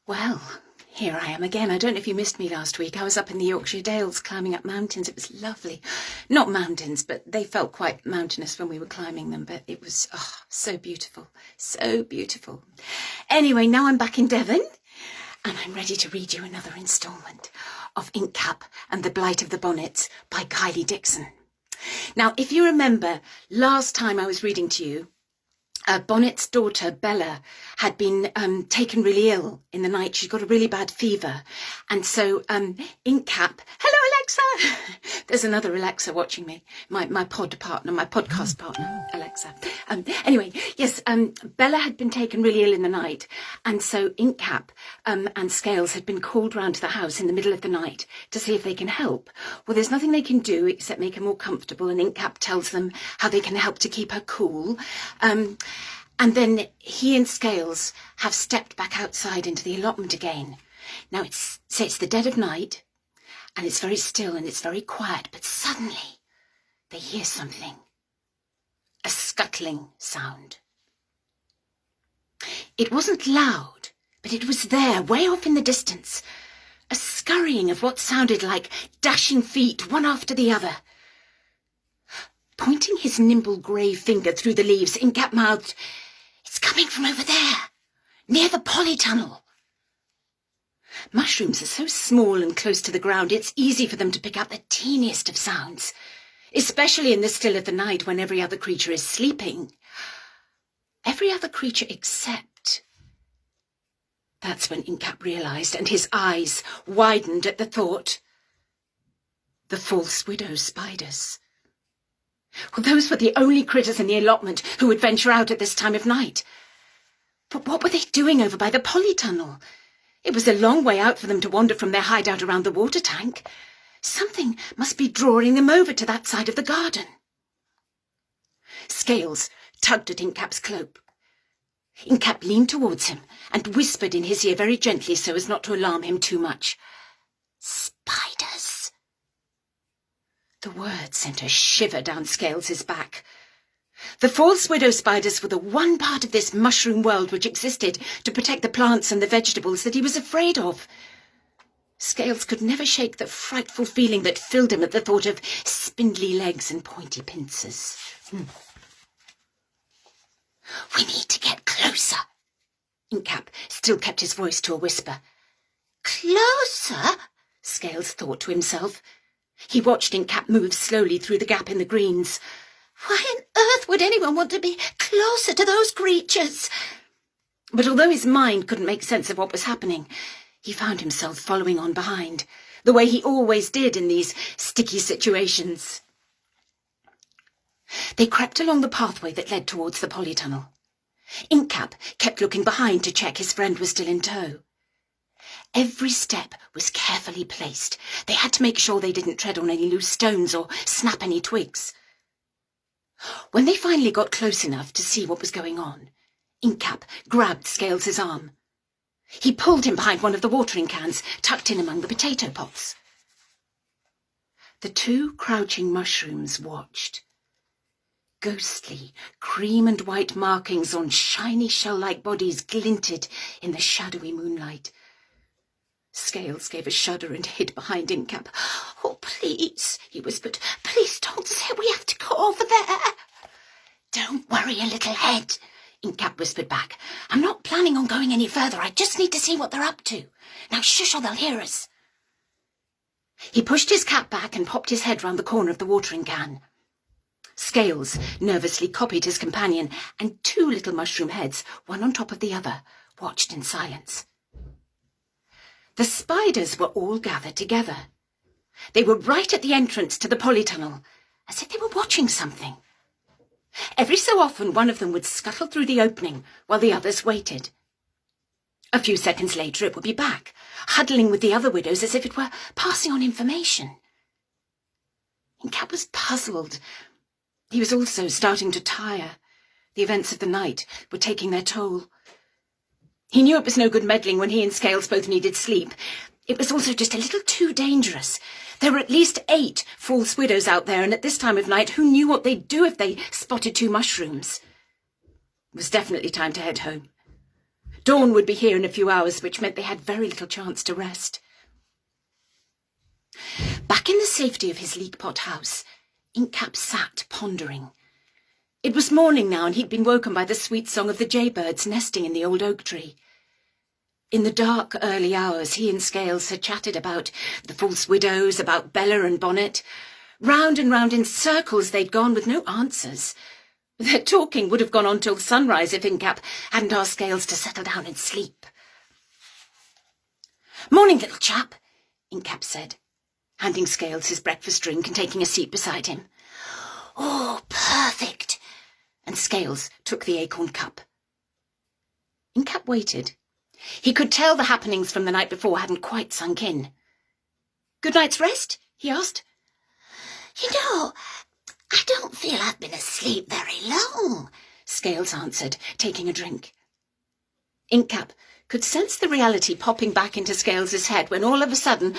Well, here I am again. I don't know if you missed me last week. I was up in the Yorkshire Dales climbing up mountains. It was lovely. Not mountains, but they felt quite mountainous when we were climbing them. But it was so beautiful. So beautiful. Anyway, now I'm back in Devon and I'm ready to read you another instalment of Inkcap and the Blight of the Bonnets by Kylie Dixon. Now, if you remember, last time I was reading to you, Bonnet's daughter, Bella, had been taken really ill in the night. She'd got a really bad fever. And so Inkcap, hello, Alexa. There's another Alexa watching me, my podcast partner, Alexa. Anyway, yes, Bella had been taken really ill in the night. And so Inkcap and Scales had been called round to the house in the middle of the night to see if they can help. Well, there's nothing they can do except make her more comfortable. And Inkcap tells them how they can help to keep her cool. And then he and Scales have stepped back outside into the allotment again. Now it's the dead of night and it's very still and it's very quiet, but suddenly they hear something, a scuttling sound. It wasn't loud, but it was there, way off in the distance, a scurrying of what sounded like dashing feet, one after the other. Pointing his nimble grey finger through the leaves, Inkcap mouthed, "It's coming from over there, near the polytunnel." Mushrooms are so small and close to the ground, it's easy for them to pick up the teeniest of sounds, especially in the still of the night when every other creature is sleeping. Every other creature except... That's when Inkcap realised, and his eyes widened at the thought. The false widow spiders. Well, those were the only critters in the allotment who would venture out at this time of night. But what were they doing over by the polytunnel? It was a long way out for them to wander from their hideout around the water tank. Something must be drawing them over to that side of the garden. Scales tugged at Inkcap's cloak. Inkcap leaned towards him and whispered in his ear very gently so as not to alarm him too much. "Spiders." The word sent a shiver down Scales' back. The false widow spiders were the one part of this mushroom world which existed to protect the plants and the vegetables that he was afraid of. Scales could never shake the frightful feeling that filled him at the thought of spindly legs and pointy pincers. "We need to get closer." Inkcap still kept his voice to a whisper. "Closer?" Scales thought to himself. He watched Inkcap move slowly through the gap in the greens. Why on earth would anyone want to be closer to those creatures? But although his mind couldn't make sense of what was happening, he found himself following on behind, the way he always did in these sticky situations. They crept along the pathway that led towards the polytunnel. Inkcap kept looking behind to check his friend was still in tow. Every step was carefully placed. They had to make sure they didn't tread on any loose stones or snap any twigs. When they finally got close enough to see what was going on, Inkcap grabbed Scales' arm. He pulled him behind one of the watering cans tucked in among the potato pots. The two crouching mushrooms watched. Ghostly, cream and white markings on shiny shell-like bodies glinted in the shadowy moonlight. Scales gave a shudder and hid behind Inkcap. "Oh, please," he whispered. "Please don't say we have to go over there." "Don't worry, a little head," Inkcap whispered back. "I'm not planning on going any further. I just need to see what they're up to. Now shush or they'll hear us." He pushed his cap back and popped his head round the corner of the watering can. Scales nervously copied his companion, and two little mushroom heads, one on top of the other, watched in silence. The spiders were all gathered together. They were right at the entrance to the polytunnel, as if they were watching something. Every so often one of them would scuttle through the opening while the others waited. A few seconds later it would be back, huddling with the other widows as if it were passing on information. Inkcap was puzzled. He was also starting to tire. The events of the night were taking their toll. He knew it was no good meddling when he and Scales both needed sleep. It was also just a little too dangerous. There were at least 8 false widows out there, and at this time of night, who knew what they'd do if they spotted 2 mushrooms? It was definitely time to head home. Dawn would be here in a few hours, which meant they had very little chance to rest. Back in the safety of his leak-pot house, Inkcap sat pondering. It was morning now, and he'd been woken by the sweet song of the jaybirds nesting in the old oak tree. In the dark, early hours, he and Scales had chatted about the false widows, about Bella and Bonnet. Round and round in circles they'd gone with no answers. Their talking would have gone on till sunrise if Inkcap hadn't asked Scales to settle down and sleep. "Morning, little chap," Inkcap said, handing Scales his breakfast drink and taking a seat beside him. "Oh, perfect," and Scales took the acorn cup. Inkcap waited. He could tell the happenings from the night before hadn't quite sunk in. "Good night's rest?" he asked. "You know, I don't feel I've been asleep very long," Scales answered, taking a drink. Inkcap could sense the reality popping back into Scales's head when all of a sudden...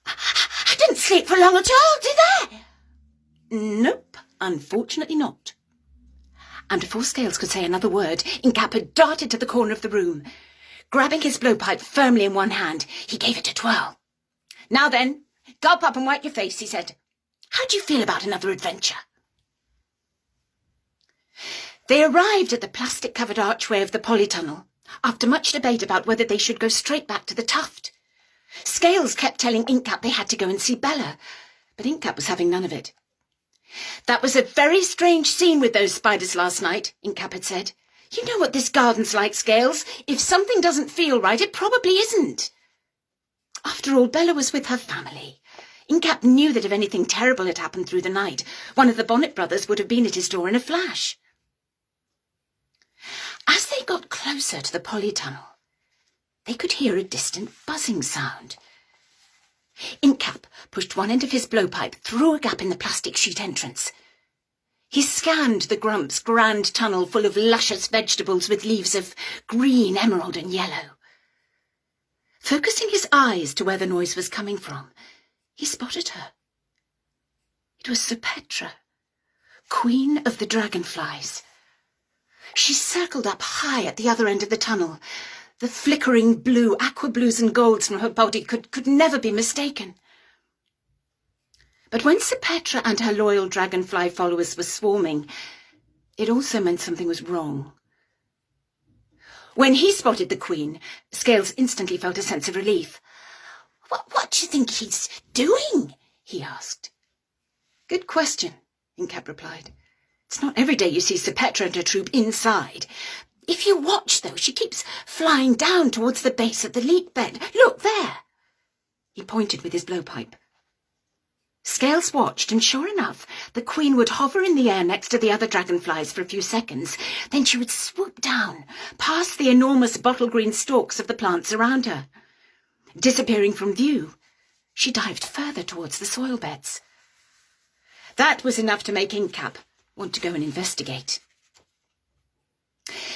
"I didn't sleep for long at all, did I?" "Nope, unfortunately not." And before Scales could say another word, Inkcap had darted to the corner of the room. Grabbing his blowpipe firmly in one hand, he gave it a twirl. "Now then, gulp up and wipe your face," he said. "How do you feel about another adventure?" They arrived at the plastic-covered archway of the polytunnel, after much debate about whether they should go straight back to the tuft. Scales kept telling Inkcap they had to go and see Bella, but Inkcap was having none of it. "That was a very strange scene with those spiders last night," Inkcap had said. "You know what this garden's like, Scales. If something doesn't feel right, it probably isn't." After all, Bella was with her family. Inkcap knew that if anything terrible had happened through the night, one of the Bonnet brothers would have been at his door in a flash. As they got closer to the polytunnel, they could hear a distant buzzing sound. Inkcap pushed one end of his blowpipe through a gap in the plastic sheet entrance. He scanned the Grump's grand tunnel full of luscious vegetables with leaves of green, emerald and yellow. Focusing his eyes to where the noise was coming from, he spotted her. It was Sir Petra, Queen of the Dragonflies. She circled up high at the other end of the tunnel. The flickering blue, aqua blues and golds from her body could never be mistaken. But when Sir Petra and her loyal dragonfly followers were swarming, it also meant something was wrong. When he spotted the Queen, Scales instantly felt a sense of relief. What do you think he's doing?" he asked. "Good question," Inkcap replied. "It's not every day you see Sir Petra and her troop inside. If you watch, though, she keeps flying down towards the base of the leak bed. Look there!" He pointed with his blowpipe. Scales watched, and sure enough, the Queen would hover in the air next to the other dragonflies for a few seconds. Then she would swoop down, past the enormous bottle-green stalks of the plants around her. Disappearing from view, she dived further towards the soil beds. That was enough to make Inkcap want to go and investigate.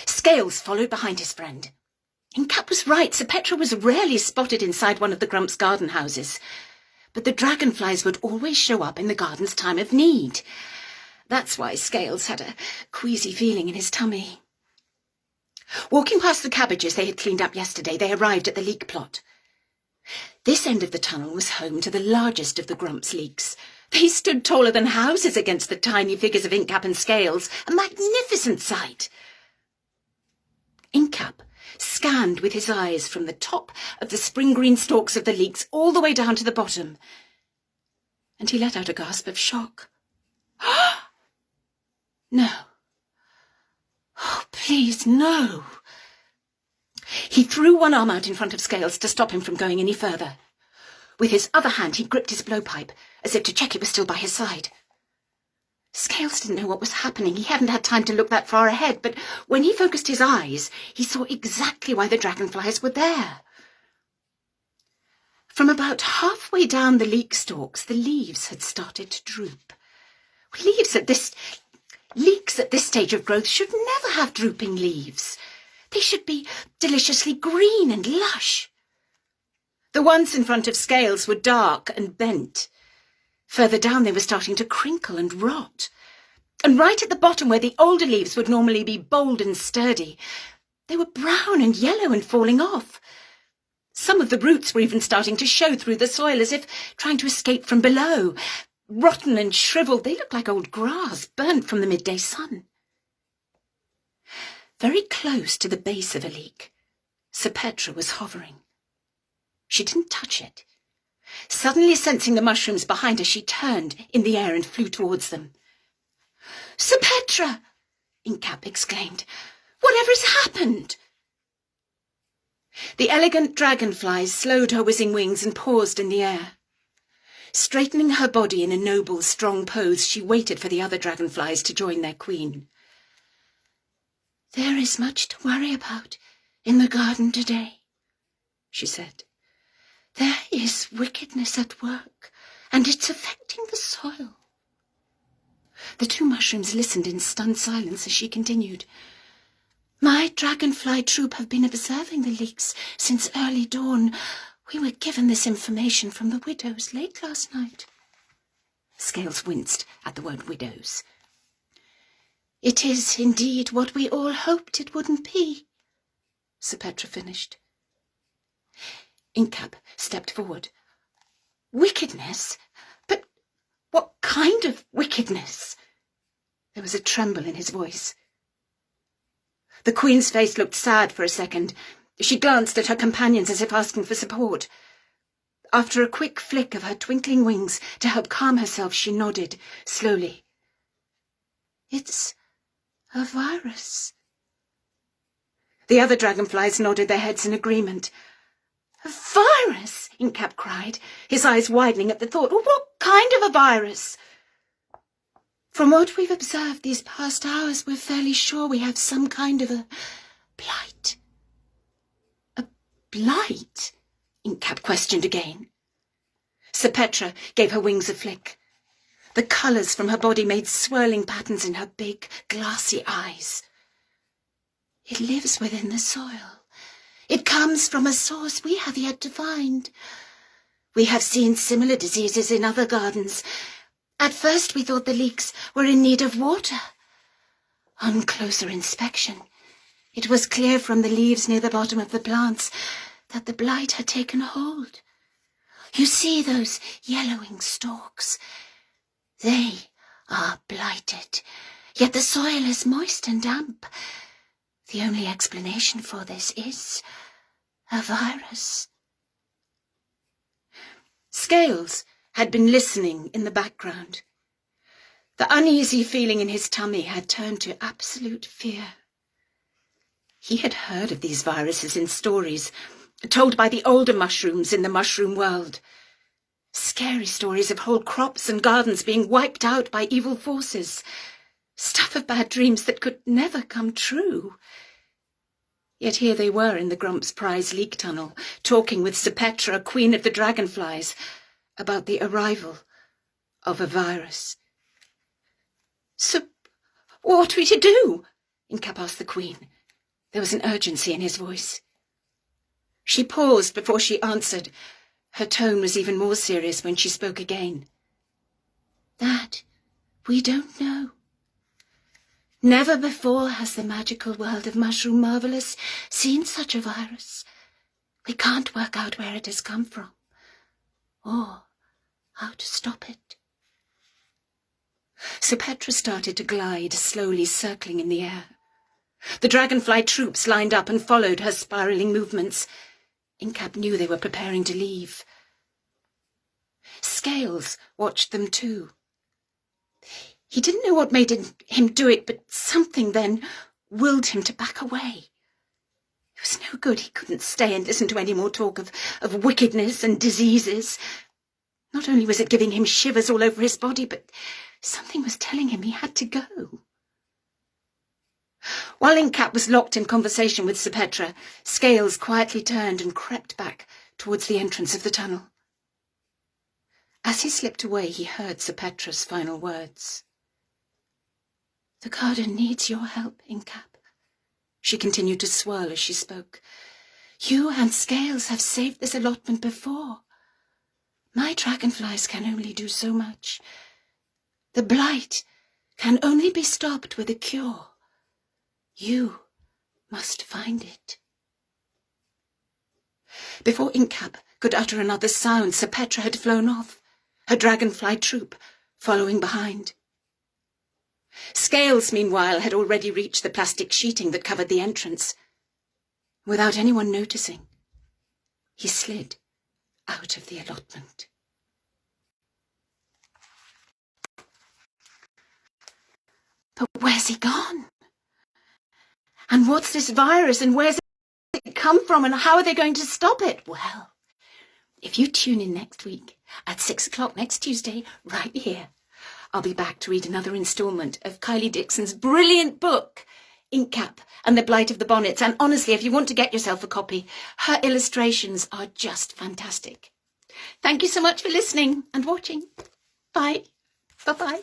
Scales followed behind his friend. Inkcap was right. Sir Petra was rarely spotted inside one of the Grump's garden houses, but the dragonflies would always show up in the garden's time of need. That's why Scales had a queasy feeling in his tummy. Walking past the cabbages they had cleaned up yesterday, they arrived at the leak plot. This end of the tunnel was home to the largest of the Grump's leaks. They stood taller than houses against the tiny figures of Inkcap and Scales, a magnificent sight. Inkcap scanned with his eyes from the top of the spring-green stalks of the leeks all the way down to the bottom, and he let out a gasp of shock. No. Oh, please, no. He threw one arm out in front of Scales to stop him from going any further. With his other hand, he gripped his blowpipe, as if to check it was still by his side. Scales didn't know what was happening. He hadn't had time to look that far ahead, but when he focused his eyes, he saw exactly why the dragonflies were there. From about halfway down the leek stalks, the leaves had started to droop. Leeks at this stage of growth should never have drooping leaves. They should be deliciously green and lush. The ones in front of Scales were dark and bent. Further down they were starting to crinkle and rot. And right at the bottom, where the older leaves would normally be bold and sturdy, they were brown and yellow and falling off. Some of the roots were even starting to show through the soil as if trying to escape from below. Rotten and shriveled, they looked like old grass burnt from the midday sun. Very close to the base of a leek, Sir Petra was hovering. She didn't touch it. Suddenly sensing the mushrooms behind her, she turned in the air and flew towards them. "Sir Petra!" Inkcap exclaimed. "Whatever has happened?" The elegant dragonflies slowed her whizzing wings and paused in the air. Straightening her body in a noble, strong pose, she waited for the other dragonflies to join their queen. "There is much to worry about in the garden today," she said. "There is wickedness at work, and it's affecting the soil." The two mushrooms listened in stunned silence as she continued. "My dragonfly troop have been observing the leaks since early dawn. We were given this information from the widows late last night." Scales winced at the word widows. "It is indeed what we all hoped it wouldn't be," Sir Petra finished. Inkcap stepped forward. "Wickedness? But what kind of wickedness?" There was a tremble in his voice. The Queen's face looked sad for a second. She glanced at her companions as if asking for support. After a quick flick of her twinkling wings to help calm herself, she nodded slowly. "It's a virus." The other dragonflies nodded their heads in agreement. "A virus?" Inkcap cried, his eyes widening at the thought. "What kind of a virus?" "From what we've observed these past hours, we're fairly sure we have some kind of a blight." "A blight?" Inkcap questioned again. Sir Petra gave her wings a flick. The colours from her body made swirling patterns in her big, glassy eyes. "It lives within the soil. It comes from a source we have yet to find. We have seen similar diseases in other gardens. At first we thought the leeks were in need of water. On closer inspection, it was clear from the leaves near the bottom of the plants that the blight had taken hold. You see those yellowing stalks? They are blighted, yet the soil is moist and damp. The only explanation for this is a virus." Scales had been listening in the background. The uneasy feeling in his tummy had turned to absolute fear. He had heard of these viruses in stories, told by the older mushrooms in the mushroom world. Scary stories of whole crops and gardens being wiped out by evil forces. Stuff of bad dreams that could never come true. Yet here they were in the Grump's Prize leak tunnel, talking with Sir Petra, Queen of the Dragonflies, about the arrival of a virus. "So, what are we to do?" Inkcap asked the Queen. There was an urgency in his voice. She paused before she answered. Her tone was even more serious when she spoke again. "That we don't know. Never before has the magical world of Mushroom Marvellous seen such a virus. We can't work out where it has come from, or how to stop it." Sir Petra started to glide, slowly circling in the air. The dragonfly troops lined up and followed her spiralling movements. Inkcap knew they were preparing to leave. Scales watched them too. He didn't know what made him do it, but something then willed him to back away. It was no good. He couldn't stay and listen to any more talk of wickedness and diseases. Not only was it giving him shivers all over his body, but something was telling him he had to go. While Inkcap was locked in conversation with Sir Petra, Scales quietly turned and crept back towards the entrance of the tunnel. As he slipped away, he heard Sir Petra's final words. "The garden needs your help, Inkcap." She continued to swirl as she spoke. "You and Scales have saved this allotment before. My dragonflies can only do so much. The blight can only be stopped with a cure. You must find it. Before Inkcap could utter another sound, Sir Petra had flown off, her dragonfly troop following behind. Scales, meanwhile, had already reached the plastic sheeting that covered the entrance. Without anyone noticing, he slid out of the allotment. But where's he gone? And what's this virus, and where's it come from, and how are they going to stop it? Well, if you tune in next week at 6 o'clock next Tuesday, right here, I'll be back to read another instalment of Kylie Dixon's brilliant book, Inkcap and the Blight of the Bonnets. And honestly, if you want to get yourself a copy, her illustrations are just fantastic. Thank you so much for listening and watching. Bye. Bye-bye.